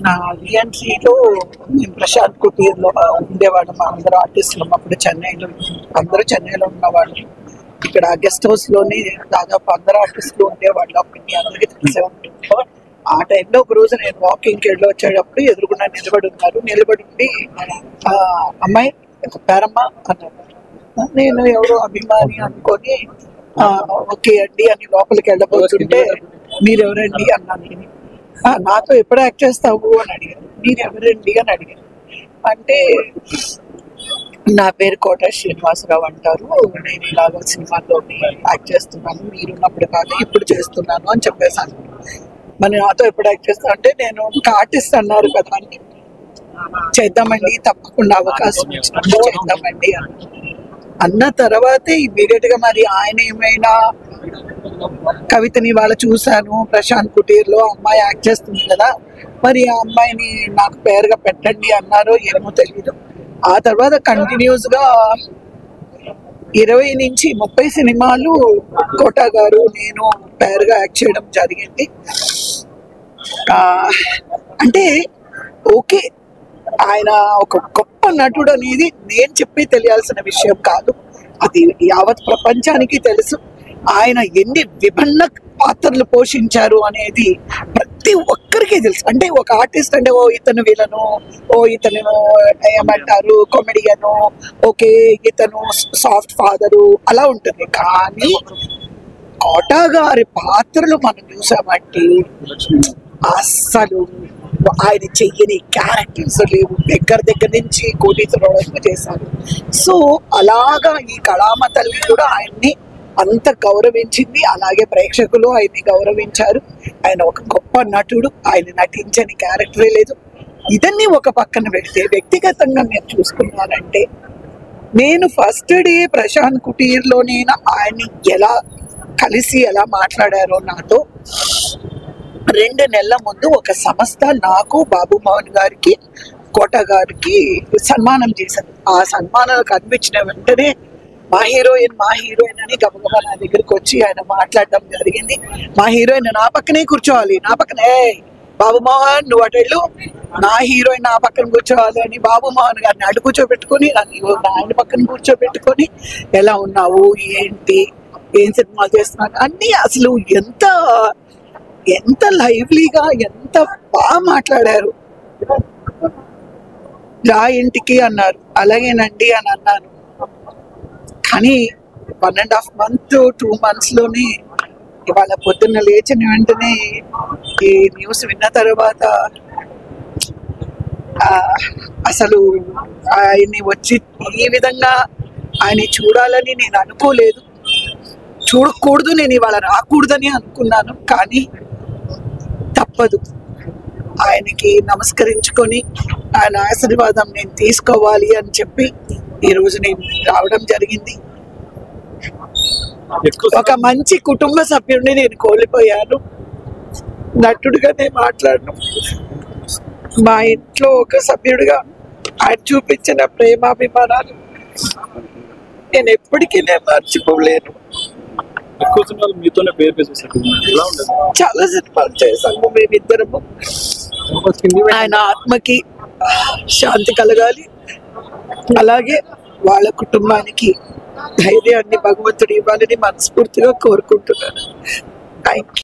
నా రీఎంట్రీలో మేము ప్రశాంత్ కుటీర్లో ఉండేవాళ్ళం. అందరూ ఆర్టిస్టులు అప్పుడు చెన్నైలో, అందరూ చెన్నైలో ఉన్నవాళ్ళు. ఇక్కడ గెస్ట్ హౌస్ లోనే దాదాపు అందరూ ఆర్టిస్టులు ఉండేవాళ్ళు. అప్పుడు మీ అందరికీ తెలిసే ఉంటుంది. ఆ టైంలో ఒక రోజు నేను వాకింగ్కి వెళ్ళి వచ్చేటప్పుడు ఎదురుకుండా నిలబడి ఉండి అమ్మాయి పేరమ్మా అన్నారు. నేను ఎవరో అభిమాని అనుకొని ఓకే అండి అని లోపలికి వెళ్ళబోతుంటే మీరెవరండి అన్నాను. నాతో ఎప్పుడు యాక్ట్ చేస్తావు అని అడిగారు. మీరెవరండి అని అడిగారు. అంటే నా పేరు కోట శ్రీనివాసరావు అంటారు, నేను ఇలాగ సినిమాలో యాక్ట్ చేస్తున్నాను, మీరున్నప్పుడు కాదు ఇప్పుడు చేస్తున్నాను అని చెప్పేశాను. మరి నాతో ఎప్పుడు యాక్ట్ చేస్తా అంటే నేను ఒక ఆర్టిస్ట్ అన్నారు కదా అని, చేద్దామండి తప్పకుండా అవకాశం ఇచ్చినప్పుడు చేద్దామండి అన్న తర్వాతే ఇమీడియట్ గా మరి ఆయన ఏమైనా కవితని వాళ్ళ చూశాను ప్రశాంత్ కుటీర్లో, అమ్మాయి యాక్ట్ చేస్తుంది కదా, మరి ఆ అమ్మాయిని నాకు పేరుగా పెట్టండి అన్నారో ఏమో తెలీదు. ఆ తర్వాత కంటిన్యూస్ గా 20 నుంచి 30 సినిమాలు కోటా గారు నేను పేరుగా యాక్ట్ చేయడం జరిగింది. అంటే ఓకే, ఆయన ఒక గొప్ప నటుడు అనేది నేను చెప్పి తెలియాల్సిన విషయం కాదు, అది యావత్ ప్రపంచానికి తెలుసు. ఆయన ఎన్ని విభిన్న పాత్రలు పోషించారు అనేది ప్రతి ఒక్కరికి తెలుసు. అంటే ఒక ఆర్టిస్ట్ అంటే ఓ ఇతను విలను, ఓ ఇతను ఏమంటారు కామెడియను, ఓకే ఇతను సాఫ్ట్ ఫాదరు అలా ఉంటుంది. కానీ కోటా గారి పాత్రలు మనం చూసామంటే అస్సలు ఆయన చెయ్యని క్యారెక్టర్స్ లేవు. దగ్గర నుంచి కోటీశ్వరరావు వరకు చేశారు. సో అలాగా ఈ కళామ తల్లి కూడా ఆయన్ని అంత గౌరవించింది, అలాగే ప్రేక్షకులు ఆయన్ని గౌరవించారు. ఆయన ఒక గొప్ప నటుడు, ఆయన నటించని క్యారెక్టరే లేదు. ఇదన్నీ ఒక పక్కన పెడితే వ్యక్తిగతంగా నేను చూసుకున్నానంటే, నేను ఫస్ట్ డే ప్రశాంత్ కుటీర్లో నేను ఆయన్ని ఎలా కలిసి ఎలా మాట్లాడారో నాతో, 2 నెలల ముందు ఒక సంస్థ నాకు బాబు మోహన్ గారికి కోట గారికి సన్మానం చేశారు. ఆ సన్మానాలకు అనిపించిన వెంటనే మా హీరోయిన్ అని గబగబా నా దగ్గరికి వచ్చి ఆయన మాట్లాడడం జరిగింది. మా హీరోయిన్ నా పక్కనే కూర్చోవాలి, నా పక్కనే బాబు మోహన్ నువ్వు అటెళ్ళు, నా హీరోయిన్ నా పక్కన కూర్చోవాలి అని బాబు మోహన్ గారిని అటు కూర్చోబెట్టుకొని ఆయన పక్కన కూర్చోబెట్టుకొని ఎలా ఉన్నావు, ఏంటి, ఏం సినిమాలు చేస్తున్నాను అన్నీ అసలు ఎంత లైవ్లీగా ఎంత బాగా మాట్లాడారు. రా ఇంటికి అన్నారు, అలాగేనండి అని అన్నాను. కానీ 1.5 month 2 months లోనే ఇవాళ పొద్దున్న లేచిన వెంటనే ఈ న్యూస్ విన్న తర్వాత అసలు ఆయన్ని వచ్చి ఈ విధంగా ఆయన చూడాలని నేను అనుకోలేదు, చూడకూడదు, నేను ఇవాళ రాకూడదని అనుకున్నాను. కానీ తప్పదు, ఆయనకి నమస్కరించుకొని ఆయన ఆశీర్వాదం నేను తీసుకోవాలి అని చెప్పి ఈరోజు నేను రావడం జరిగింది. ఒక మంచి కుటుంబ సభ్యుడిని నేను కోల్పోయాను. నటుడుగానే మాట్లాడను, మా ఇంట్లో ఒక సభ్యుడిగా ఆయన చూపించిన ప్రేమాభిమానాలు నేను ఎప్పటికీ మర్చిపోలేను. చాలా సినిమాలు చేశాము మేమిద్దరము. ఆయన ఆత్మకి శాంతి కలగాలి, అలాగే వాళ్ళ కుటుంబానికి ధైర్యాన్ని భగవంతుడు ఇవ్వాలని మనస్ఫూర్తిగా కోరుకుంటున్నాను. Thank you.